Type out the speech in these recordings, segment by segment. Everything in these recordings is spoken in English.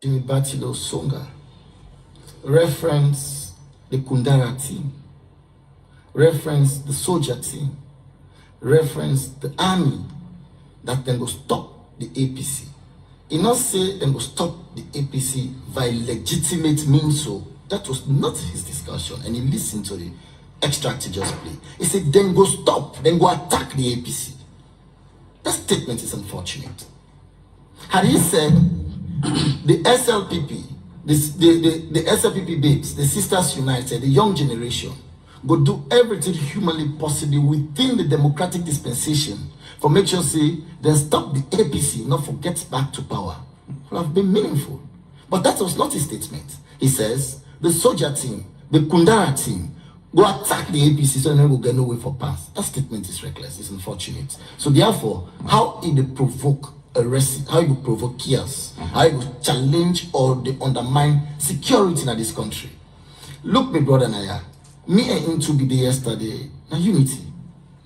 Batilo Songa, reference the Kundara team, reference the soldier team, reference the army, that then go stop the APC. He not say then go stop the APC by legitimate means. So that was not his discussion, and he listened to the extract he just played. He said then go stop, then go attack the APC. That statement is unfortunate. Had he said the SLPP, the SLPP babes, the Sisters United, the young generation, go do everything humanly possible within the democratic dispensation for make sure say then stop the APC, not forget back to power, would have been meaningful. But that was not his statement. He says the soldier team, the Kundara team, go attack the APC so they will get no way for pass. That statement is reckless. It's unfortunate. So therefore, how it provoke arrest, how you provoke chaos, how you challenge or they undermine security in this country. Look, my brother Naya, me and him to be there yesterday, now unity.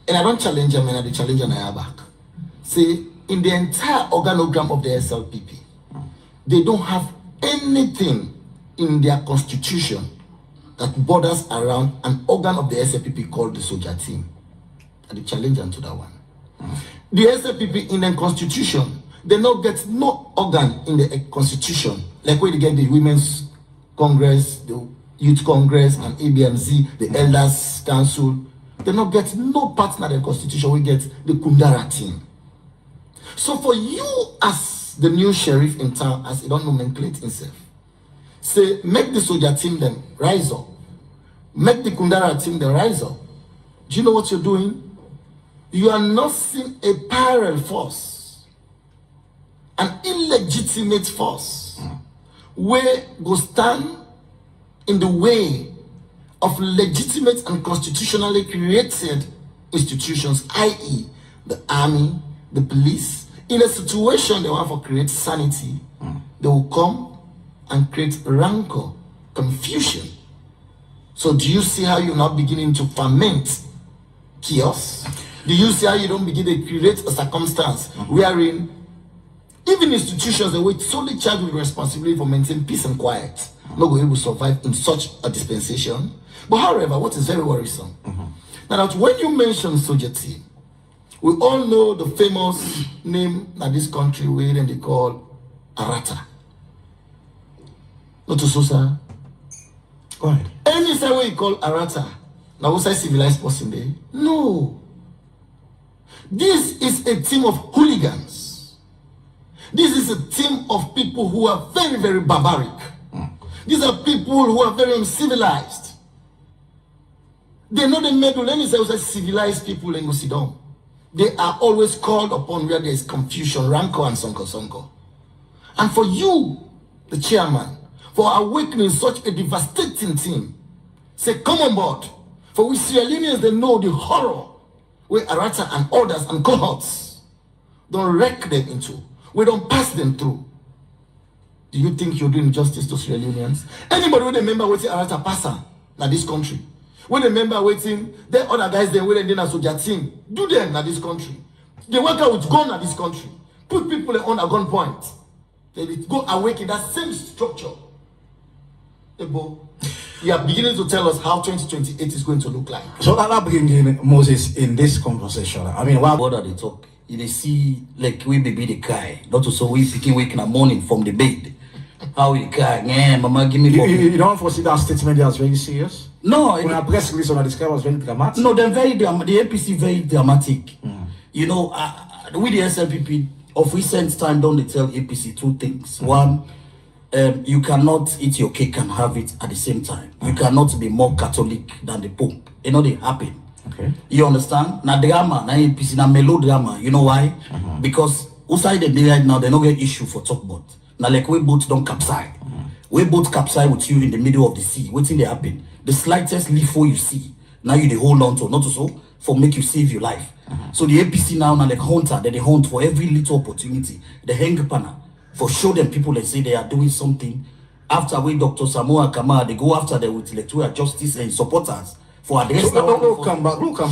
And I don't challenge him, and I challenge Naya back. Say, in the entire organogram of the SLPP, they don't have anything in their constitution that borders around an organ of the SLPP called the soldier team. And the challenge them to that one. The SLPP in the constitution, they not get no organ in the constitution, like where they get the Women's Congress, the Youth Congress, and ABMZ, the Elders Council. They not get no partner in the constitution. We get the Kundara team. So for you as the new sheriff in town, as he don't nomenclate himself, say make the soldier team then rise up, make the Kundara team then rise up. Do you know what you're doing? You are not seeing a parallel force, an illegitimate force, where go stand in the way of legitimate and constitutionally created institutions, i.e. the army, the police. In a situation they want to create sanity, they will come and create rancor, confusion. So do you see how you're not beginning to ferment chaos? Do you see how you don't begin to create a circumstance wherein even institutions that were solely charged with responsibility for maintaining peace and quiet not going to survive in such a dispensation? But however, what is very worrisome, now that when you mention soldier team, we all know the famous name that this country where they call Arata. Not to Sosa. Go ahead. Any time we call Arata, now was I civilized person there? No. This is a team of hooligans. This is a team of people who are very, very barbaric. These are people who are very uncivilized. They're not a medal. Let me say civilized people in Sidon. They are always called upon where there is confusion, rancor, and sonko. And for you, the chairman, for awakening such a devastating team, say, come on board. For we Sierra Leoneans, they know the horror where Arata and others and cohorts don't wreck them into. We don't pass them through. Do you think you're doing justice to Sierra Leoneans? Anybody with a member waiting Arata passer in this country? When a member waiting, there other guys then waiting in a soldier team. Do them in this country. They work out with gun in this country. Put people on a gunpoint. They go awaken that same structure. You are beginning to tell us how 2028 is going to look like. So that bring in Moses in this conversation. I mean, why what are they talk? They see like we baby the guy, not to so we picking waking up morning from the bed. How we guy, yeah, mama give me. You don't foresee that statement as very serious? No, when a press release on this guy was very dramatic. No, they're very the APC very dramatic. You know, with the SLPP of recent time, don't they tell APC two things? One, you cannot eat your cake and have it at the same time. You cannot be more Catholic than the Pope. You know, they happen. Okay. You understand? Now drama, now APC, now melodrama. You know why? Because outside the day right now, they don't get issue for talk about. Now like we both don't capsize. We both capsize with you in the middle of the sea. Waiting they happen. The slightest leaf for you see. Now you they hold on to, not to so for make you save your life. So the APC now like hunter, they hunt for every little opportunity. They hang panel for show them people that say they are doing something. After we Dr. Samoa Kamara, they go after them with electoral justice and supporters for address. So we'll come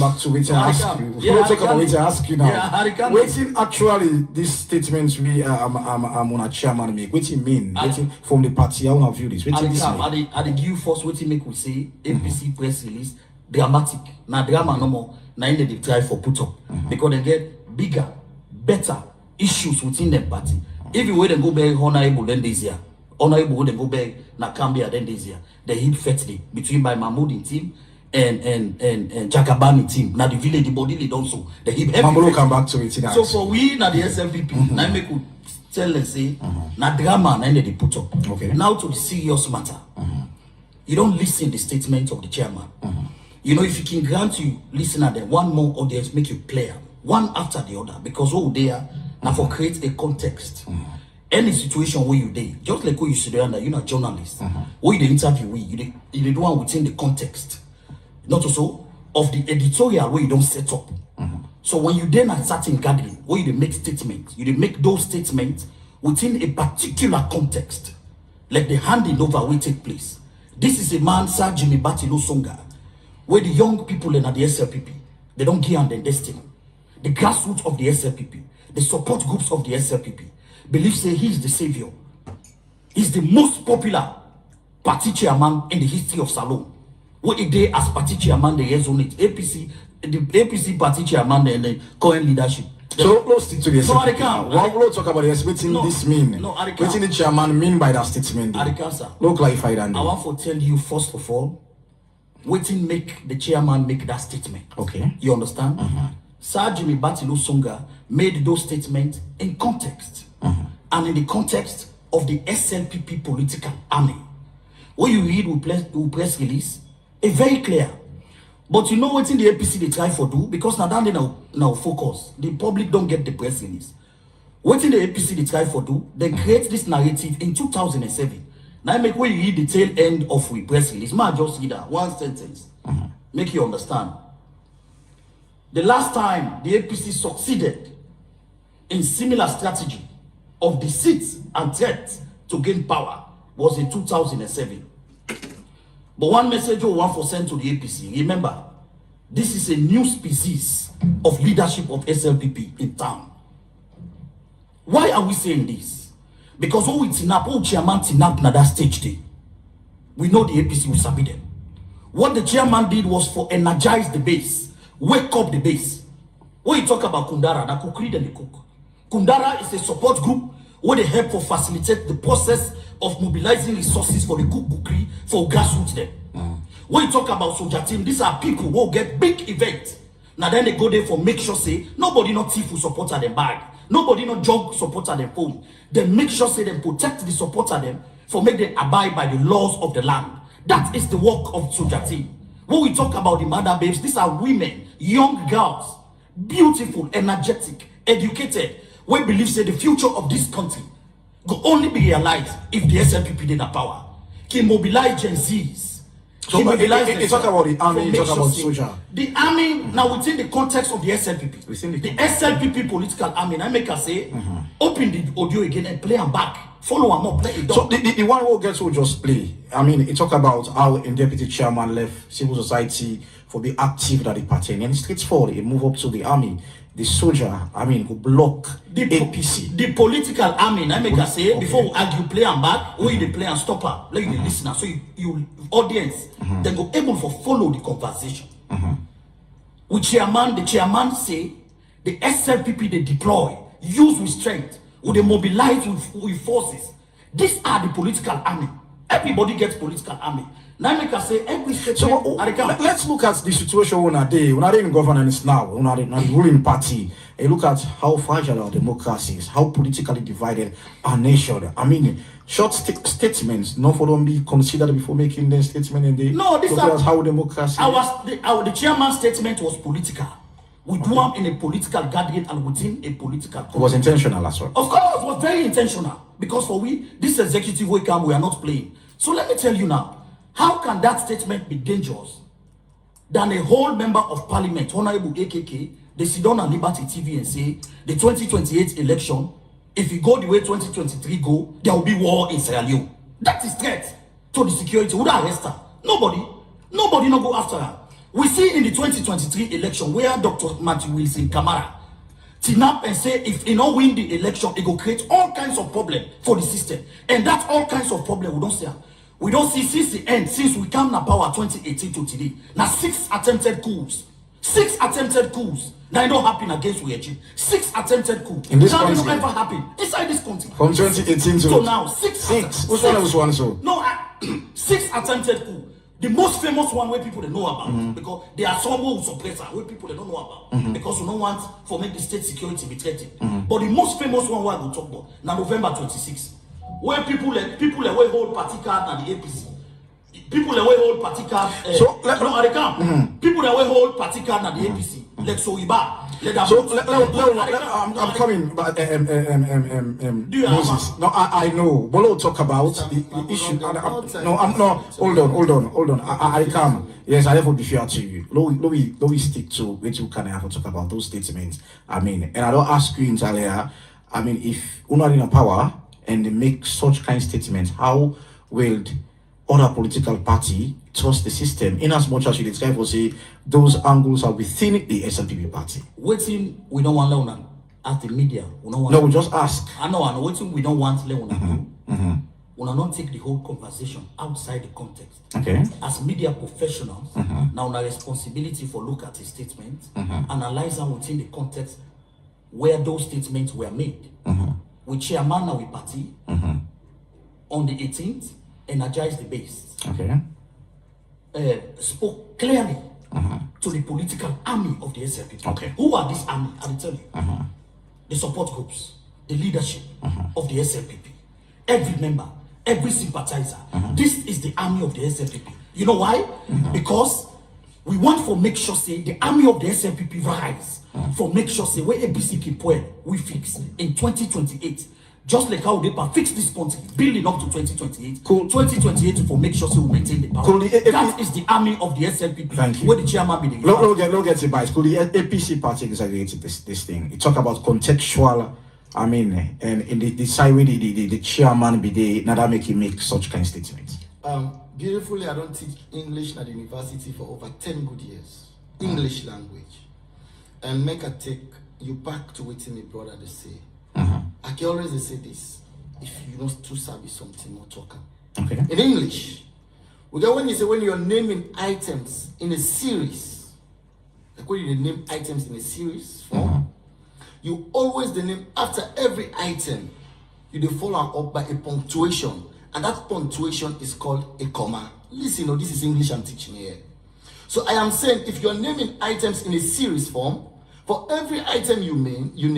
back to it and ask you. We'll talk about it and ask you now. Yeah, waiting actually this statement we I'm on a chairman make. What you mean? Waiting from the party, I want to view this. What you mean? I give first what you make we say APC press release dramatic. Now drama no more. Now in they try for put up because they get bigger, better issues within the party. If you wait and go back honorable then this year, honorable would go back na Cambia then this year. They hit fatally between by Mambu team and Jakabani team. Now the village the body they don't so they hit Mambu will come back to it. So for we now the SLPP now make we tell and say na drama na they put up. Okay. Now to the serious matter. You don't listen the statement of the chairman. You know, if you can grant you listen at them, one more audience make you play one after the other because what they are now for create a context. Any situation where you dey, just like where you sit under, you're not journalist. Where you the interview with you the one within the context, not also of the editorial where you don't set up. So when you then at certain gathering where you dey make statements, you dey make those statements within a particular context, like the handing over will take place. This is a man, Sir Jimmy Batilo Songa, where the young people in the SLPP, they don't give on their destiny. The grassroots of the SLPP, the support groups of the SLPP, believe say he is the savior. He's the most popular party chairman in the history of Salon. What a day as party chairman, the years on it, APC, the APC party chairman and the current leadership. So let's stick to the No, SLPP. We'll talk about this. What this mean? What the chairman mean by that statement? No clarify that. I want to tell you first of all, waiting make the chairman make that statement. Okay. You understand? Sir Jimmy Batilo Songa made those statements in context. And in the context of the SLPP political army. When you read with press release, it's very clear. But you know what's in the APC they try for do? Because now they now focus. The public don't get the press release. What in the APC they try for do? They create this narrative in 2007. Now make when you read the tail end of the press release, man just read that one sentence. Make you understand. The last time the APC succeeded in similar strategy of deceit and threat to gain power was in 2007. But one message we want for send to the APC. Remember, this is a new species of leadership of SLPP in town. Why are we saying this? Because when we tinap, chairman tinap na that stage day, we know the APC will submit them. What the chairman did was for energize the base, wake up the base. When you talk about Kundara, na kukri and the cook. Kundara is a support group where they help for facilitate the process of mobilizing resources for the kukri for grassroots them. When you talk about soldier team, these are people who get big events. Now then they go there for make sure say nobody not thief who supporter them bag. Nobody not jog supporter them phone. They make sure say them protect the supporter them for make them abide by the laws of the land. That is the work of soldier team. When we talk about the mother babes, these are women, young girls, beautiful, energetic, educated. We believe say the future of this country could only be realized if the SLPP did the power. Can mobilize Gen Zs. So you talk about the army, you talk about soldier. The army now within the context of the SLPP. The SLPP political army. I make us say, open the audio again and play them back. Follow them up, play it down. So the one who gets will just play. I mean, it talk about how in deputy chairman left civil society for be active at the party, and it's straightforward. He move up to the army. The soldier, I mean, who block the APC. The political army, I make us say, before we argue, play and back, or you play and stop her, like the listener, so you audience, then go able to follow the conversation. With chairman, the chairman say, the SLPP they deploy, use with strength, or they mobilize with forces. These are the political army. Everybody gets political army. Now make us say every state. So let's look at the situation when are in governance now, when are in the ruling party, and look at how fragile our democracy is, how politically divided our nation. I mean, short statements, not for them be considered before making the statement, and they this is how democracy. The chairman's statement was political. We do them in a political gathering and within a political. It was intentional as well. Of course, it was very intentional because for this executive we are not playing. So let me tell you now. How can that statement be dangerous than a whole member of parliament, Honorable AKK, they sit down on Liberty TV and say the 2028 election, if you go the way 2023 go, there will be war in Sierra Leone. That is threat to the security. Would I arrest her? Nobody no go after her. We see in the 2023 election where Dr. Matthew Wilson Kamara tinap and say if he not win the election, it will create all kinds of problem for the system. And that's all kinds of problem we don't see. We don't see since the end, since we come to power 2018 to today. Now 6 attempted coups. 6 attempted coups. Now it don't happen against we achieve. 6 attempted coups. In this now country? it don't ever happen inside this country. From 2018 So now 6. Which one was one so? No, 6 attempted coup. The most famous one where people they know about because there are some who suppress her where people they don't know about because we don't want for make the state security be threatened. But the most famous one where I go talk about now November 26, where people that will hold party card and the APC. People that will hold party card. People that will hold party card and the APC. Like so Iba. I'm coming, but Moses. No, I know. Bolo talk about the issue. Hold on. I come. Yes, I have to be fair to you. Let we stick to which you can have to talk about those statements. I mean, and I don't ask you entirely. I mean, if you're not in a power and they make such kind of statements, how will other political party trust the system in as much as you describe or say those angles are within the SLPP party? Waiting, we don't want Leona at the media. We don't want no, we just ask. I know, waiting, we don't want Leona to. We will not take the whole conversation outside the context. Okay. As media professionals, now our responsibility for look at a statement, analyze them within the context where those statements were made. We chairman our party on the 18th, energize the base. Okay. Spoke clearly to the political army of the SLPP. Okay. Who are this army? I will tell you. The support groups, the leadership of the SLPP, every member, every sympathizer. This is the army of the SLPP. You know why? Because we want to make sure say the army of the SLPP rise. For make sure say where ABC keep well, we fix in 2028. Just like how they fix this country, building up to 2028. Cool. 2028 for make sure so we maintain the power. Cool. That is the army of the SLPP. Thank you. Where the chairman be the Look at it by school. The APC party exaggerated this thing. It talk about contextual. I mean, and in the side where the chairman be there, now that make him make such kind of statements. Beautifully, I don't teach English at the university for over 10 good years. English language. And make a take you back to what my brother they say. I can always say this: if you don't too savvy something, more talk. Okay. In English, we get when you say when you're naming items in a series, like when you name items in a series form, you always the name after every item, you dey follow up by a punctuation, and that punctuation is called a comma. Listen, this is English I'm teaching here. So I am saying if you're naming items in a series form, for every item you name, you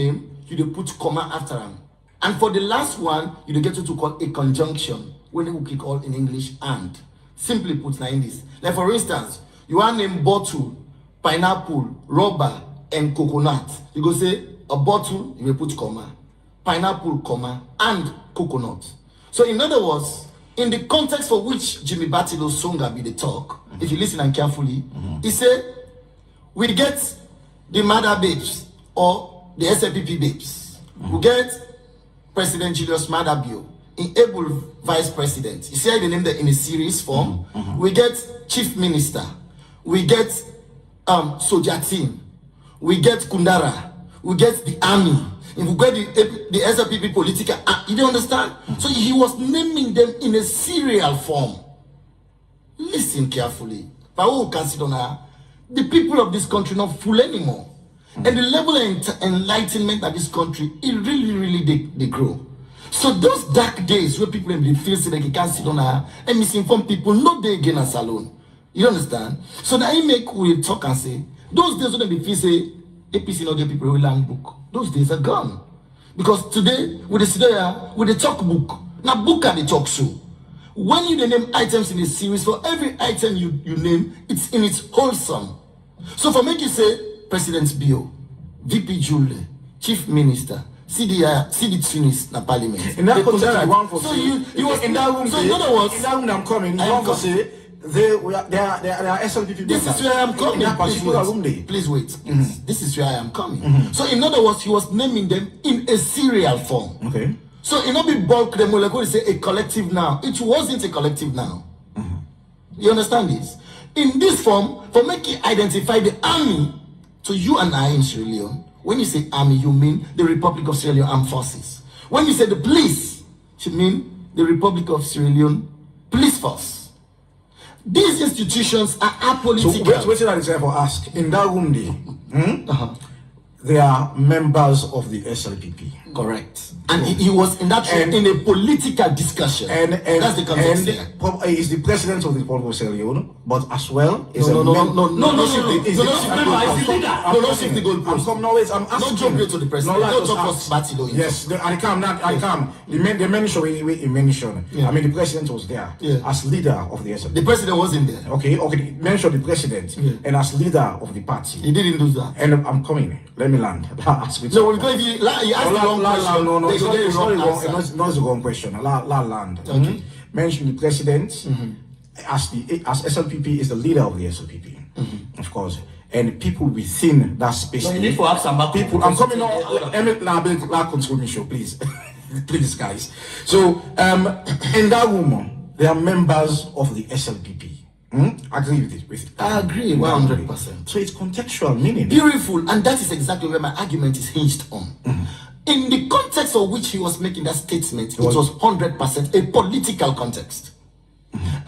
dey put comma after them. And for the last one, you dey get to call a conjunction, when we call in English and. Simply put now in this. Like for instance, you want name bottle, pineapple, rubber, and coconut. You go say a bottle, you will put comma, pineapple, comma, and coconut. So in other words, in the context for which Jimmy Batilo Songa be the talk, if you listen and carefully, he said, we get the mother babes or the SLPP babes. We get President Julius Maada Bio, able Vice President. You see how they name that in a series form. We get Chief Minister. We get Soldier Team. We get Kundara. We get the Army. If we get the SLPP political, you don't understand? So he was naming them in a serial form. Listen carefully. The people of this country not fool anymore. And the level of enlightenment of this country, it really they grow. So those dark days where people feel say they can't sit on and misinform people, not they again as alone. You understand? So now I make we talk and say, those days when they feel say APC not get people who land book, those days are gone. Because today, with the studio, with the talk book, now book and the talk show. When you name items in a series, for every item you name, it's in its whole sum. So for make you say, President Bio, VP Julie, Chief Minister, CD Tunis na Parliament. In that context, you want to so say, you was in that room, so in other words, in that room I'm coming, you want to say, they are SLPP. This is where I am coming. In that particular room, please wait. This is where I am coming. So in other words, he was naming them in a serial form. Okay. So it not be bulk them like we say a collective now. It wasn't a collective now. You understand this? in this form for making identify the army to you and I in Sierra Leone. When you say army, you mean the Republic of Sierra Leone Armed Forces. When you say the police, you mean the Republic of Sierra Leone Police Force. These institutions are apolitical. So wait till I for ask. In that room there, they are members of the SLPP. Correct. And he was in that room in a political discussion. And that's the context there. Is the president of the Republic of Sierra Leone, but as well is no, I'm asking. Don't jump into the president. Don't talk for Batilo. Yes, I can't. They mentioned we mentioned. Yeah. I mean, the president was there as leader of the SLPP. The president wasn't there. Okay. Mention the president and as leader of the party. He didn't do that. And I'm coming. Let me land. No, because you asked the wrong question. No, it's not the wrong question. Land. Okay. Mention the president as SLPP is the leader of the SLPP, of course, and people within that space. So you need to ask some people. I'm coming on. Control me, show, please, please, guys. So, in that room, there are members of the SLPP. Agree with it? I agree 100%. So it's contextual meaning. Beautiful, and that is exactly where my argument is hinged on. In the context of which he was making that statement, it was 100% a political context.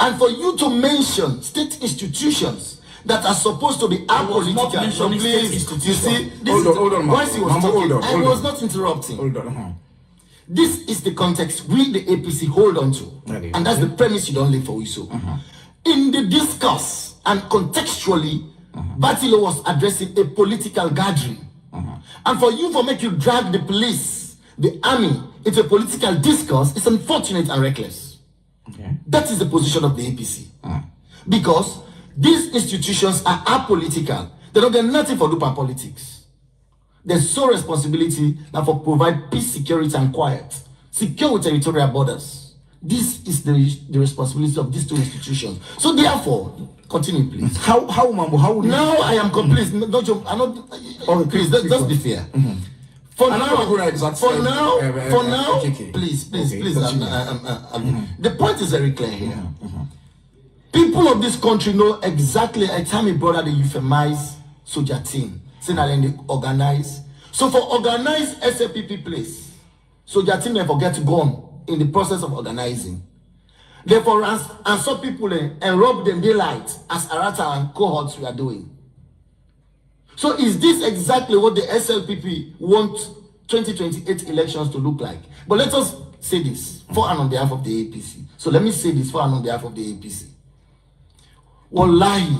And for you to mention state institutions that are supposed to be apolitical, please, you see, hold on, once he was talking, I was not interrupting. Hold on. This is the context we, the APC, hold on to. Okay. And that's the premise you don't live for, so. In the discourse and contextually, Batilo was addressing a political gathering. And for you make you drag the police, the army, into a political discourse, it's unfortunate and reckless. Okay. That is the position of the APC. Because these institutions are apolitical. They don't get nothing for Dupa politics. Their sole responsibility now for provide peace, security, and quiet. Secure territorial borders. This is the responsibility of these two institutions. So therefore, continue, please. How Mambu? How would you? Now I am complete. Don't jump. I'm not. Okay, please, just be fair. For now, please. The point is very clear here. People of this country know exactly a time brother they euphemize soldier team, saying that they organize. So for organized SLPP place, soldier team never get gone in the process of organizing. Therefore, and some people and rob them daylight as Arata and cohorts we are doing. So is this exactly what the SLPP want 2028 elections to look like? But let us say this for and on behalf of the APC. So let me say this for and on behalf of the APC. Wallahi,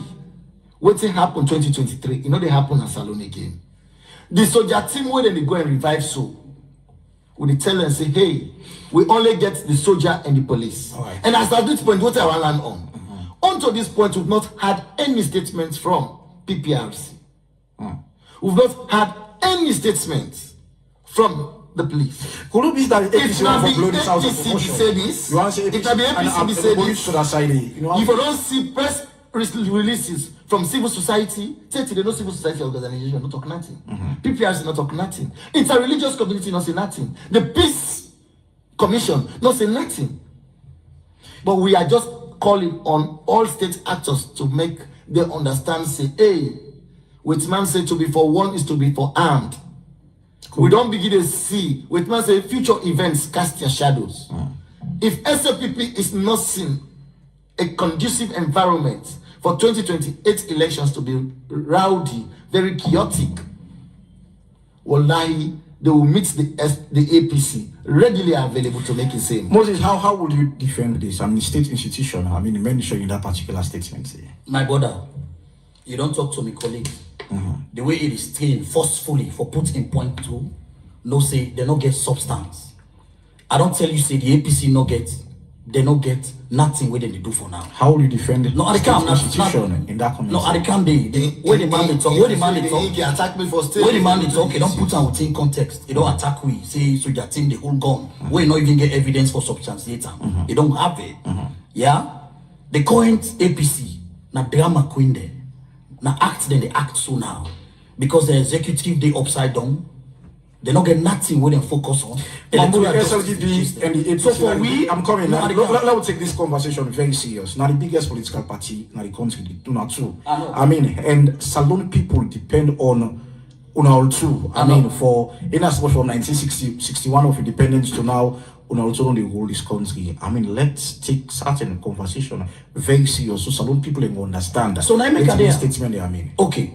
what happened 2023, you know they happen at Salon again. The soldier team where they go and revive when they tell and say, hey, we only get the soldier and the police. Right. And as at this point, what I will land on? Until this point, we've not had any statements from PPRC. We've not had any statements from the police. Could it be that It might be APC say this. It might be APC say this. If you don't see press releases from civil society, say they no civil society organization not talk nothing. PPRC not talk nothing. Interreligious community not say nothing. The Peace Commission not say nothing. But we are just calling on all state actors to make them understand, say, hey, with man say to be for one is to be for armed. Cool. We don't begin to see, with man say future events cast their shadows. If SLPP is not seen a conducive environment for 2028 elections to be rowdy, very chaotic, wallahi, they will meet the APC readily available to make it same. Moses, how would you defend this? I mean, state institution, I mean, mentioned in that particular statement. My brother, you don't talk to me, colleague. The way it is trained forcefully for put in point two, no say they don't get substance. I don't tell you say the APC no get, they don't get nothing where they do for now. How will you defend it? No, I can't. Institution in that community. No, I can't be. Where the man they talk, where the man they talk. He attack me for state. Where the man they talk, they don't put am within context. They don't attack we. Say so their team they hold gun. Where you not even get evidence for substantiator. They don't have it. Yeah, the current APC na drama queen there. Now act then they act so now because the executive they upside down, They don't get nothing where they focus on. Mambu, Electoral the justice is SLPP interesting. and the APC. So for like, we, I'm coming. no, Let me take this conversation very serious. Now the biggest political party, now the country, do not true. I know. And Salone people depend on all too. For in as much from 1961 of independence to now, also on the whole this country. Let's take certain conversation very serious so Salone people will understand. So now I make a statement there. Okay.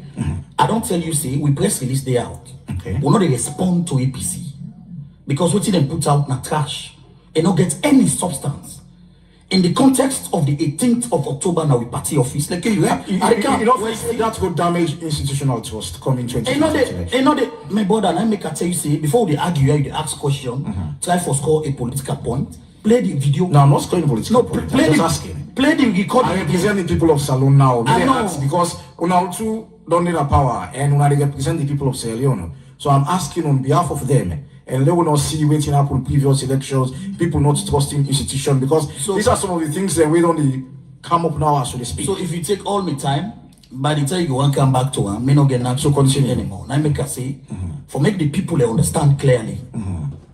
I don't tell you, say, we press release day out. Okay. We not respond to APC. Because what them put out na trash. And not get any substance. In the context of the 18th of October now with party office, like that could damage institutional trust coming 2020. My brother, and I make a tell you, say, before they argue, you ask question, try for score a political point, play the video. No, I'm not scoring political point. Play I'm the, just asking. Play the recording. I represent the people of Salone now. I know. Because Unaltu don't need a power and when they represent the people of Sierra Leone. So I'm asking on behalf of them. And they will not see waiting up on previous elections, people not trusting institutions, because these are some of the things that we don't come up now as we speak. So if you take all my time, by the time you want to come back to me not get not so continue anymore. Now I make a say, for make the people they understand clearly,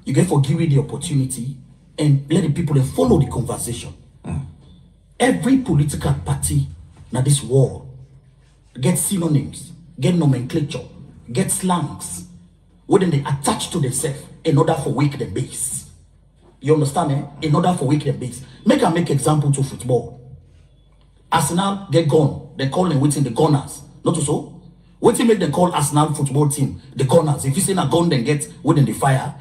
you get for give it the opportunity and let the people they follow the conversation. Every political party now this world get synonyms, get nomenclature, get slangs. When they attach to themselves in order for weak the base. You understand, eh? In order for weak the base. Make example to football. Arsenal get gone. They call them waiting the gunners. Not so. Waiting make them call Arsenal football team the gunners. If you see a gun, then get within the fire.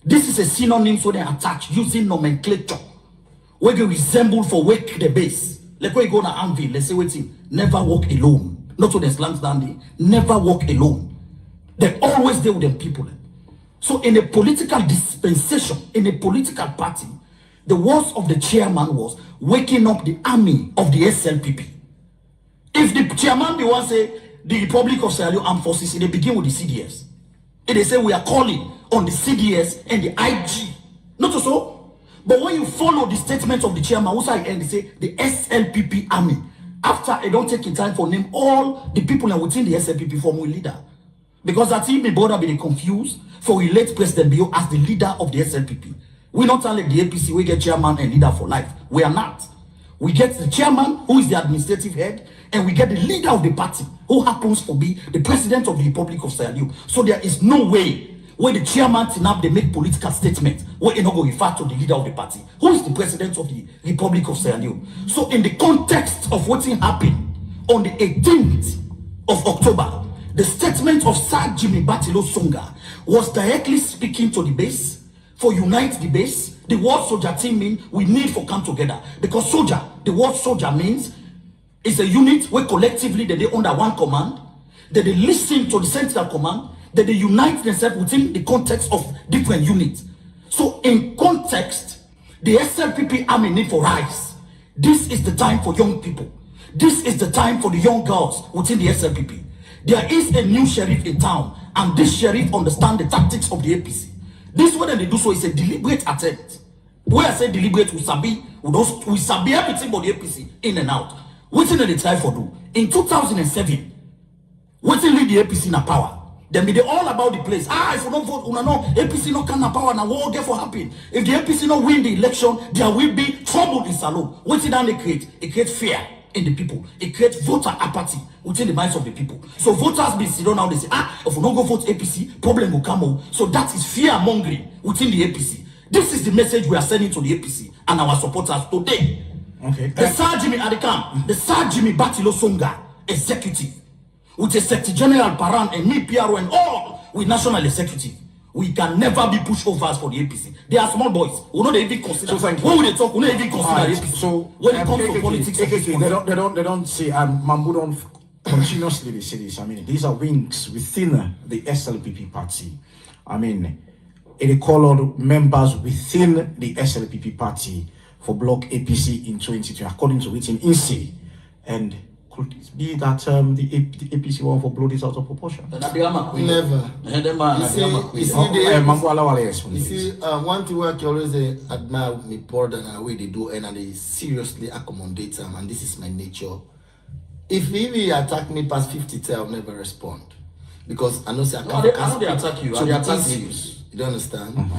This is a synonym so they attach using nomenclature. Where they resemble for wake the base. Like when you go to Anvil, let's say waiting. Never walk alone. Not so the slangs down there. Never walk alone. They always deal with them people. So in a political dispensation, in a political party, the words of the chairman was waking up the army of the SLPP. If the chairman the one say the Republic of Sierra Leone Armed Forces, they begin with the CDS. If they say we are calling on the CDS and the IG. Not so. But when you follow the statement of the chairman, who say and they say the SLPP army. After I don't take the time for name all the people that within the SLPP form a leader. Because that team may bother be confused for elect President Bio as the leader of the SLPP. We not only the APC, we get chairman and leader for life. We are not. We get the chairman, who is the administrative head, and we get the leader of the party, who happens to be the president of the Republic of Sierra Leone. So there is no way where the chairman TNAP they make political statements where you not go refer to the leader of the party, who is the president of the Republic of Sierra Leone. So in the context of what happened on the 18th of October, the statement of Sir Jimmy Batilo Songa was directly speaking to the base for unite the base. The word soldier team means we need for come together because soldier, the word soldier means it's a unit where collectively they under one command, that they listen to the central command, that they unite themselves within the context of different units. So in context, the SLPP army need for rise. This is the time for young people. This is the time for the young girls within the SLPP. There is a new sheriff in town, and this sheriff understands the tactics of the APC. This way they do so is a deliberate attempt. Where I say deliberate, we sabi everything about the APC in and out. What did they try for do? In 2007, what did lead the APC in power? Then be all about the place. If you don't vote, APC no can power now. What get for happen? If the APC no win the election, there will be trouble in Salone. What did they create? It creates fear in the people. It creates voter apathy within the minds of the people. So voters be sit down now, they say, if we don't go vote APC, problem will come out. So that is fear mongering within the APC. This is the message we are sending to the APC and our supporters today. Okay. The Sir Jimmy Adikam, the Sir Jimmy Batilo Songa executive, with the Secretary General Paran and me, PRO and all with national executive. We can never be pushovers for the APC. They are small boys. We don't even consider. So when they talk, we don't even consider APC. So when it comes to politics, they don't say Mambu don't continuously say this. These are wings within the SLPP party. It called members within the SLPP party for block APC in 2020, according to written INSEE. And could it be that the APC want to blow this out of proportion? Never. You see, one thing I always admire me more than the way they do, and they seriously accommodate them, and this is my nature. If he attack me past 50, I'll never respond. because I know say I No, can't. I know they attack you. So They the attack issues, you don't understand.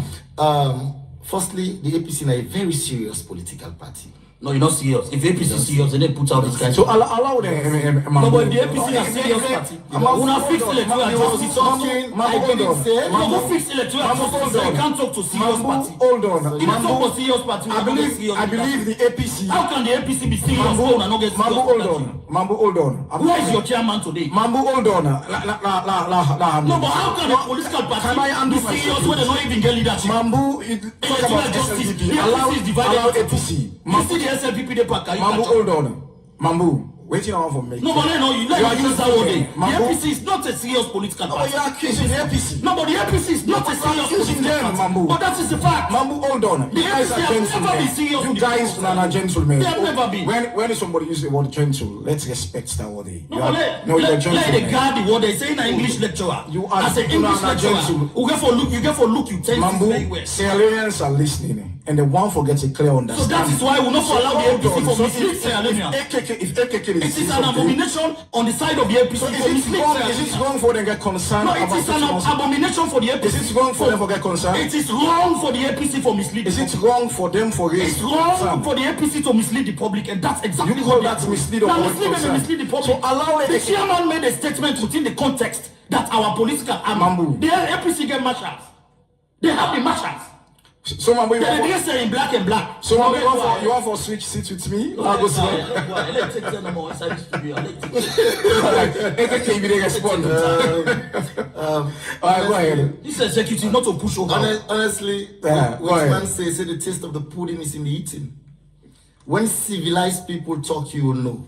Firstly, the APC is a very serious political party. No, you're not serious. If APC is serious, then they put out this kind So of... allow them. No, but if the APC is a serious party, una fix electoral justice. No, go fix electoral justice. So you can't talk to serious party. Hold on. If you talk to serious party, I believe the APC. How can the APC be serious? Mambu, Not get Mambu, hold on. Mambu, hold on. Where is your chairman today? Mambu, hold on. No, but how can a political party be serious when they don't even get leadership? Mambu, talk about justice. SLPP. The APC is divided Allow into APC. You see the SLPP they pack. Mambu, hold on. Mambu, waiting on for me. No, but you use that word. The Mambu. APC is not a serious political Oh, party. you're accusing the APC. No, but the APC is not a serious accusing political them, party. Mambu. But that is the fact. Mambu, hold on. You guys are APC have never been serious gentlemen. You with guys the are gentlemen. They have never been. When somebody uses the word gentle, let's respect that word. No, but you're let gentlemen. the guard the word they say in an English lecturer. You are as an English lecturer. You get for look, you tell me very well. Mambu, Sierra Leoneans are listening, and the one forgets a clear understanding. So that is why we will not allow the APC for mislead Sierra Leoneans. If AKK It is an abomination on the side of the APC so for mislead Sierra is it Leoneans. wrong for them to get concerned No, about it is an abomination for the APC. Is it wrong for them to get concerned? It is wrong for the APC for misleading. Is it wrong for them for It's wrong for the APC to mislead the public, and that's exactly You call what they that do. mislead or Now, what mislead concern? and mislead the public. So allow it- The chairman made a statement within the context that our political arm, Mambu. the APC get marshals. They have the marshals. So Mambu, They say in black and black. so Mambu, you want for switch seats with me? I'll go Let's take them more inside the studio. AKK be the respond. Alright, go ahead. This executive not to push over. Honestly, Yeah, go what ahead. man say the taste of the pudding is in the eating. When civilized people talk, you will know.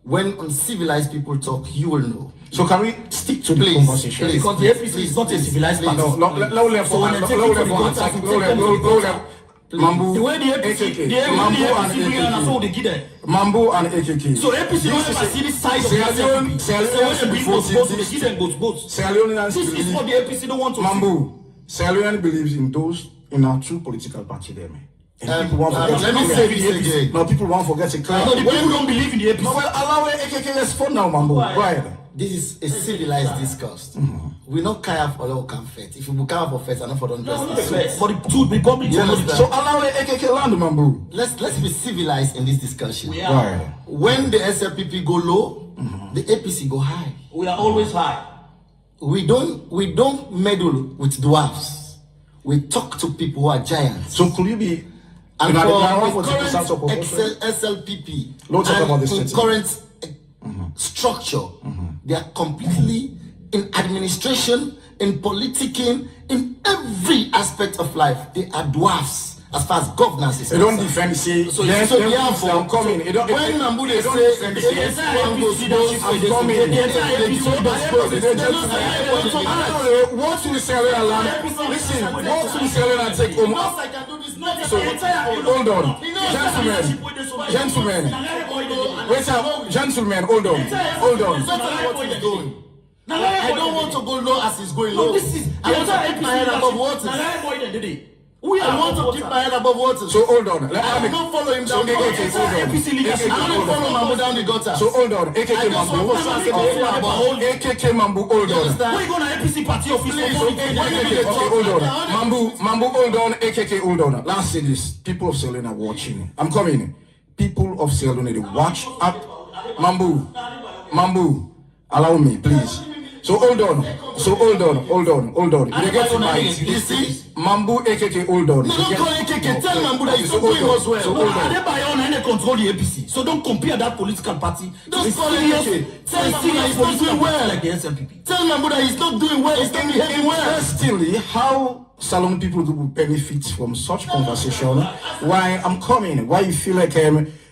When uncivilized people talk, you will know. So can we stick to the Please, conversation? please. Because the APC is not a civilized party. No, low level So when they take it to the gutter, we take them to the gutter. Mambu, The way the APC, the APC bring and so they get there. Mambu and AKK. So APC don't ever see this side of the SLPP. So when they bring those votes, they give them those votes. Sierra Leoneans This is what the APC don't want to see. Mambu, Sierra Leone believes in our true political party there, man. And people want to forget let me to say clear. this again. Now people want to forget to clear. No, the people don't believe in the APC. No, well, allow AKK respond now, Mambu. Go ahead. This is a civilized discourse. We not care for all comfort. If you care for first, I know for don't dress. But the two republic You understand? So allow AKK land, Mambu. Let's be civilized in this discussion. We Go are, ahead. When the SLPP go low, the APC go high. we are always high. We don't meddle with dwarfs. We talk to people who are giants. So could you be And you know, the for current current SLPP Don't talk about this and statement. current structure, they are completely in administration, in politicking, in every aspect of life. They are dwarfs as far as governance is They don't concerned. defend, say, So yes, so them therefore, I'm coming. They don't, when Mambu they don't say defend, the say, entire one goes APC goes, leadership I'm is coming. the entire They APC do those leadership goals. is what will Sierra Leone land? Listen, what will Sierra Leone take home? Because I can do this, not So, hold on. Gentlemen, wait up, gentlemen, hold on. It's not what he's doing. I don't want to go low as he's going low. No, this is I want to keep my head above water. I want to keep my head above water. So hold on. I will not follow him down the AKK, gutter. hold on. APC leadership. I will not follow Mambu down the gutter. So hold on. I AKK just Mambu. want to say the about AKK Mambu, hold You on. understand? Where you gonna APC party office Please, for okay, Okay, hold on. Mambu, hold on. AKK, hold on. Last say this. People of Sierra Leone are watching. I'm coming. People of Sierra Leone, they watch up. Mambu, allow me, please. So hold on. You get it right. You see? Mambu, AKK, hold on. No, don't call AKK. Tell Mambu that he's not doing us well. So hold on. Adebayo and control the APC. So don't compare that political party to Don't a call serious, AKK. Tell to a Mambu that serious he's not political doing party well. like the SLPP. Tell Mambu that he's not doing well. He's not behaving well. Interestingly, how Salon people will benefit from such conversation. Why I'm coming, why you feel like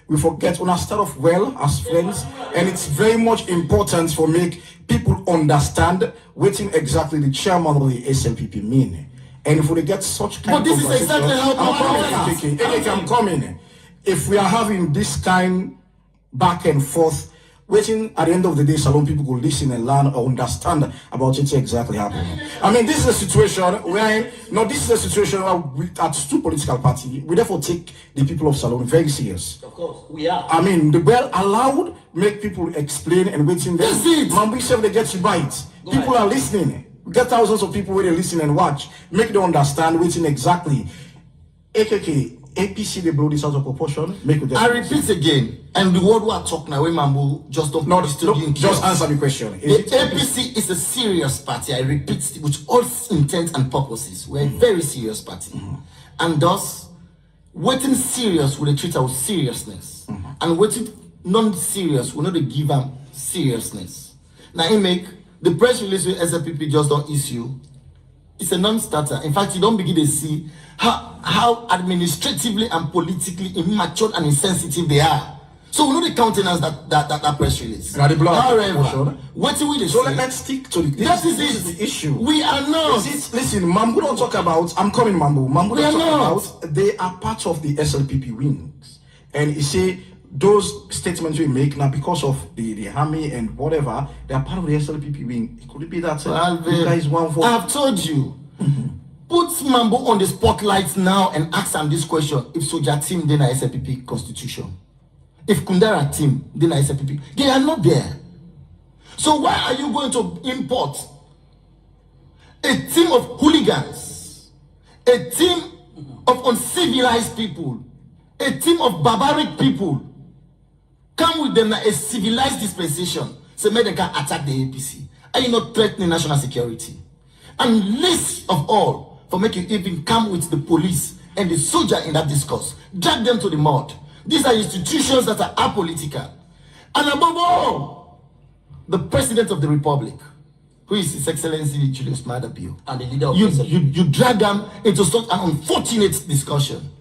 we forget when I start off well as friends, and it's very much important for make people understand what exactly the chairman of the SLPP mean. And if we get such kind But this of is exactly how I'm coming. If we are having this kind back and forth, waiting at the end of the day, Salon people will listen and learn or understand about it exactly happening. I mean, this is a situation where, this is a situation where we, as two political parties, we therefore take the people of Salon very serious. Of course, we are. I mean, the well allowed, make people explain and waiting. That's it. Mambu said they get you bite. People are listening. We get thousands of people where they listen and watch. Make them understand waiting exactly. AKK, APC, they blow this out of proportion. I repeat again, and the word we are talking now, Mambu, just don't just answer the question. The APC is a serious party. I repeat, with all intent and purposes. We're a very serious party. And thus, waiting serious will treat our seriousness. And waiting non-serious will not give them seriousness. Now, he make the press release with SLPP just don't issue. It's a non-starter. In fact, you don't begin to see how administratively and politically immature and insensitive they are. So we know the countenance that press release. However, what do we say? Let's stick to the this is the issue. We are not. Listen, Mambu don't talk about. I'm coming, Mambu. Mambu don't talk about. They are part of the SLPP wings, and he say those statements we make now because of the army and whatever, they are part of the SLPP wing. It could be that you guys want for. I've told you. Put Mambu on the spotlight now and ask him this question: if Soja team then a SLPP constitution, if Kundara team then a SLPP, they are not there. So why are you going to import a team of hooligans, a team of uncivilized people, a team of barbaric people? Come with them a civilized dispensation, so maybe they can attack the APC. Are you not threatening national security? And least of all, for making even come with the police and the soldier in that discourse, drag them to the mud. These are institutions that are apolitical. And above all, the President of the Republic, who is His Excellency Julius Maada Bio, and the leader of you drag them into such an unfortunate discussion.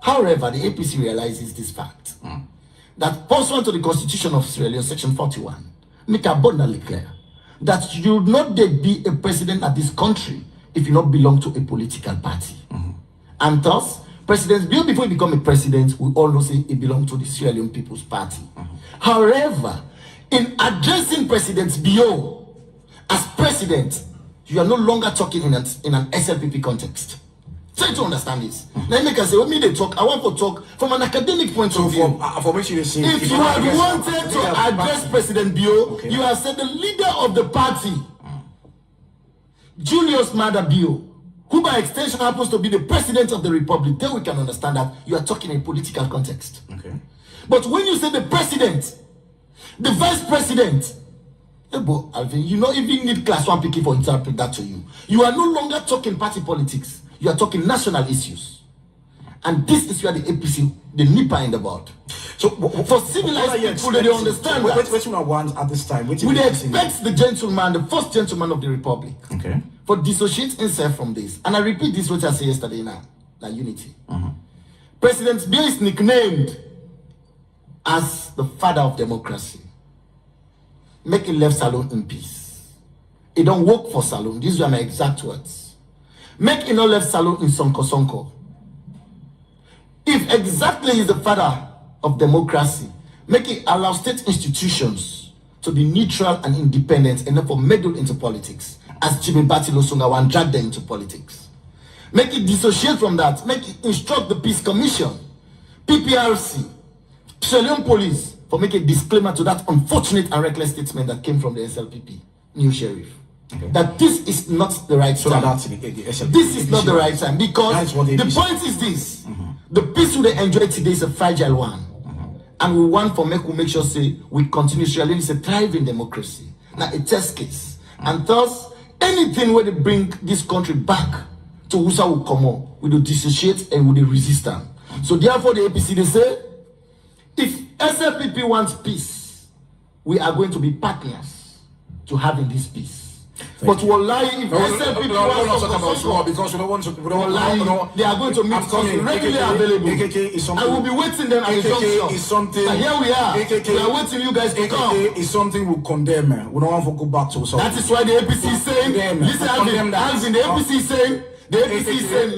However, the APC realizes this fact, that pursuant to the Constitution of Sierra Leone, Section 41, make abundantly clear that you will not be a president of this country if you not belong to a political party. And thus, President Bio, before he become a president, we all know say he belongs to the Sierra Leone People's Party. However, in addressing President Bio as president, you are no longer talking in an SLPP context. Try to understand this. Now, make us say, when me they talk, I want to talk from an academic point of view. If you had wanted to address President Bio, you have said the leader of the party, Julius Maada Bio, who by extension happens to be the president of the republic, then we can understand that you are talking in a political context. But when you say the president, the vice president, Alvin, you don't even need class 1 picking for interpret that to you. You are no longer talking party politics. You are talking national issues. And this is where the APC, the nipper in the board. So for civilized people, they understand that. What you want at this time? We expect the gentleman, the first gentleman of the republic, for dissociate himself from this. And I repeat this, what I said yesterday now, like unity. President Bio is nicknamed as the father of democracy. Make it left Salon in peace. It don't work for Salon. These were my exact words. Make it not left Salon in Sonko. If exactly is the father of democracy, make it allow state institutions to be neutral and independent and therefore meddle into politics, as Batilo Songa and drag them into politics. Make it dissociate from that. Make it instruct the Peace Commission, PPRC, Sierra Leone Police, for making a disclaimer to that unfortunate and reckless statement that came from the SLPP, new sheriff. That this is not the right time. This is not the right time, because the point is this: the peace we enjoy today is a fragile one, and we want for make sure say we continue to live a thriving democracy, not a test case. And thus, anything where they bring this country back to Usa will come on, we will dissociate and we will resist them. So therefore, the APC they say, if SLPP wants peace, we are going to be partners to having this peace. But we'll lie if SLPP wants to talk about because we don't want to. They are going to meet us regularly available. AKK is something. I will be waiting them at the junction. Is something. And here we are. AKK, we are waiting you guys to come. AKK is something we condemn. We don't want to go back to. That is why the APC is saying. Listen, Alvin, the APC is saying. The APC is saying.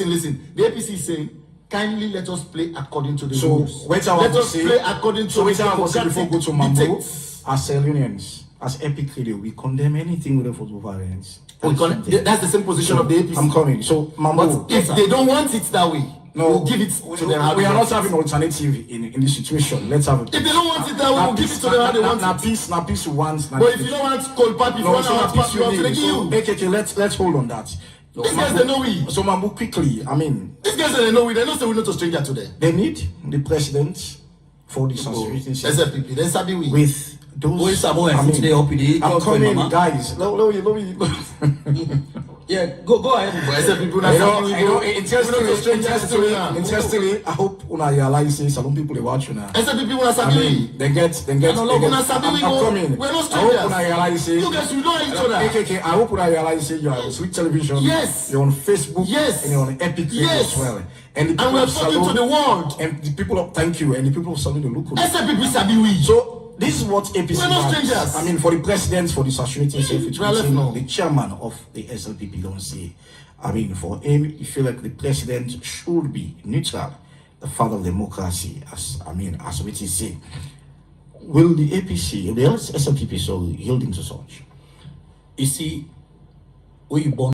Listen. The APC is saying, kindly let us play according to the rules. Let us play according to the democratic before go to Mambu. as unions, as Epic Radio, we condemn anything with football violence. That's the same position of the APC. I'm coming. So, Mambu, But if they don't want it that way, we'll give it to them. We are not having alternative in this situation. Let's have it. If they don't want it that way, we'll give it to them how they want it. Now peace wants. But if you don't want cold pipe, if you want to peace, you have to give you. AKK, let's hold on that. These guys, they know we. So, Mambu, quickly, I mean, these guys, they know we. They know say we're not a stranger to them. they need the president for this situation. SLPP, they sabi we. With those, I'm coming, guys. Yeah, go ahead. Interestingly, I hope una realize this. Some people they watch now. SLPP wanna sabi we. They get. I'm coming. We're not I hope una strangers. realize it. You guys, we know each other. AKK, I hope una realize it. You're on Sweet Television. Yes. You're on Facebook. Yes. And you're on Epic Radio Yes. as well. And the people And we're of talking to Salone, the world. and the people of thank you, and the people of Salone, the local. SLPP sabi we. So this is what APC We're not wants. strangers. I mean, for the president, for the saturating No. the chairman of the SLPP don't say. I mean, for him, you feel like the president should be neutral, the father of democracy, as what he say. Will the APC, the SLPP, so yielding to such? You see, where you born